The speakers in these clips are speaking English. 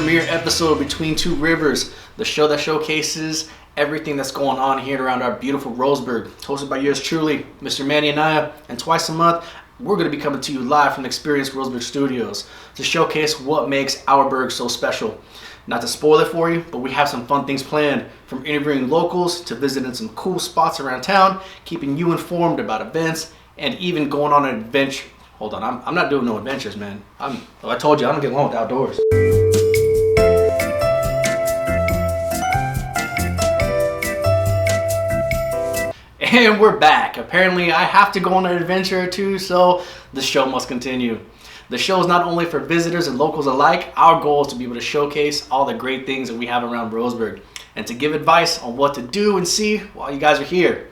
premiere episode of Between Two Rivers, the show that showcases everything that's going on here around our beautiful Roseburg. Hosted by yours truly, Mr. Manny Anaya, and twice a month, we're going to be coming to you live from the Experience Roseburg Studios to showcase what makes our Burg so special. Not to spoil it for you, but we have some fun things planned, from interviewing locals to visiting some cool spots around town, keeping you informed about events, and even going on an adventure. Hold on, I'm not doing no adventures, man. I told you, I don't get along with outdoors. And we're back. Apparently, I have to go on an adventure or two, so the show must continue. The show is not only for visitors and locals alike. Our goal is to be able to showcase all the great things that we have around Roseburg and to give advice on what to do and see while you guys are here.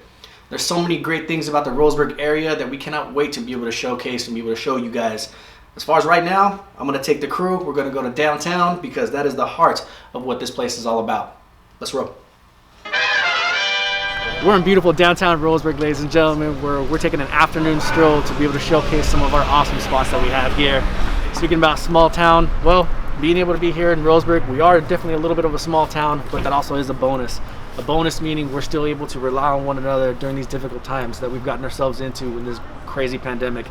There's so many great things about the Roseburg area that we cannot wait to be able to showcase and be able to show you guys. As far as right now, I'm going to take the crew. We're going to go to downtown because that is the heart of what this place is all about. Let's roll. We're in beautiful downtown Roseburg, ladies and gentlemen, where we're taking an afternoon stroll to be able to showcase some of our awesome spots that we have here. Speaking about small town, well, being able to be here in Roseburg, we are definitely a little bit of a small town, but that also is a bonus. A bonus meaning we're still able to rely on one another during these difficult times that we've gotten ourselves into in this crazy pandemic.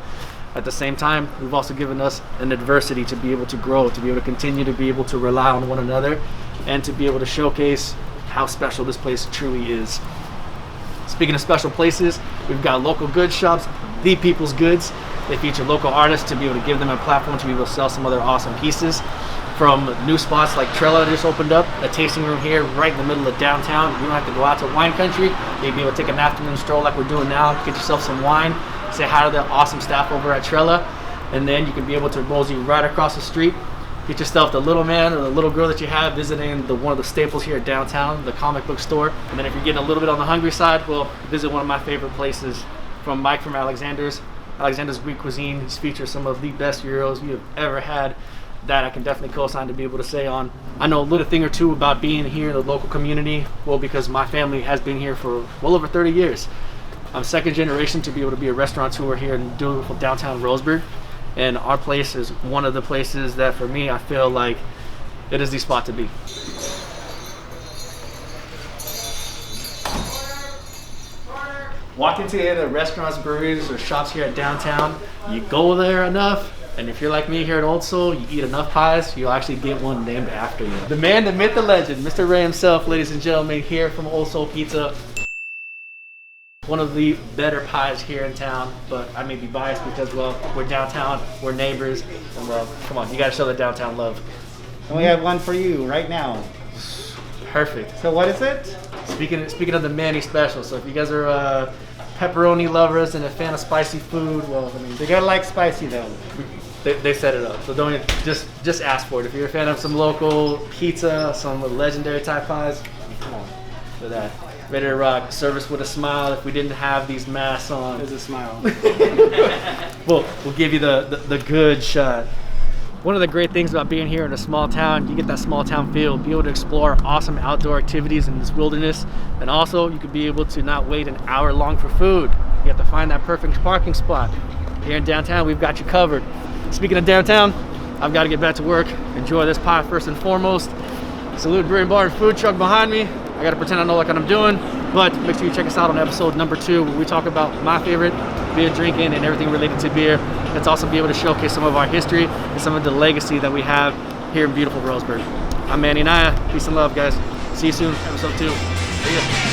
At the same time, we've also given us an adversity to be able to grow, to be able to continue to be able to rely on one another, and to be able to showcase how special this place truly is. Speaking of special places, we've got local goods shops, The People's Goods. They feature local artists to be able to give them a platform to be able to sell some of their awesome pieces. From new spots like Trella just opened up, a tasting room here right in the middle of downtown. You don't have to go out to wine country. You'll be able to take an afternoon stroll like we're doing now, get yourself some wine, say hi to the awesome staff over at Trella, and then you can be able to mosey right across the street. Get yourself the little man or the little girl that you have visiting one of the staples here at downtown, the comic book store. And then if you're getting a little bit on the hungry side, well, visit one of my favorite places from Mike from Alexander's Greek Cuisine. He's featured some of the best gyros you have ever had. That I can definitely co-sign to be able to say on. I know a little thing or two about being here in the local community, well, because my family has been here for well over 30 years. I'm second generation to be able to be a restaurateur here in beautiful downtown Roseburg. And our place is one of the places that, for me, I feel like it is the spot to be. Walk into the restaurants, breweries, or shops here at downtown, you go there enough, and if you're like me here at Old Soul, you eat enough pies, you'll actually get one named after you. The man, the myth, the legend, Mr. Ray himself, ladies and gentlemen, here from Old Soul Pizza. One of the better pies here in town, but I may be biased because, well, we're downtown, we're neighbors, and well, come on, you gotta show the downtown love. And we have one for you right now. Perfect. So what is it? Speaking of the Manny special, so if you guys are pepperoni lovers and a fan of spicy food, well, I mean, You gotta like spicy though. they set it up, so don't even, just ask for it. If you're a fan of some local pizza, some legendary type pies, come on, for that. Ready to rock. Service with a smile. If we didn't have these masks on, There's a smile. we'll give you the good shot. One of the great things about being here in a small town, you get that small town feel, be able to explore awesome outdoor activities in this wilderness, and also you could be able to not wait an hour long for food. You have to find that perfect parking spot. Here in downtown, we've got you covered. Speaking of downtown, I've got to get back to work. Enjoy this pie first and foremost. Salute Brewing Bar and Food Truck behind me. I gotta pretend I know what I'm doing, but make sure you check us out on episode number 2, where we talk about my favorite beer drinking and everything related to beer. Let's also be able to showcase some of our history and some of the legacy that we have here in beautiful Roseburg. I'm Manny Anaya. Peace and love, guys. See you soon, episode 2. See ya.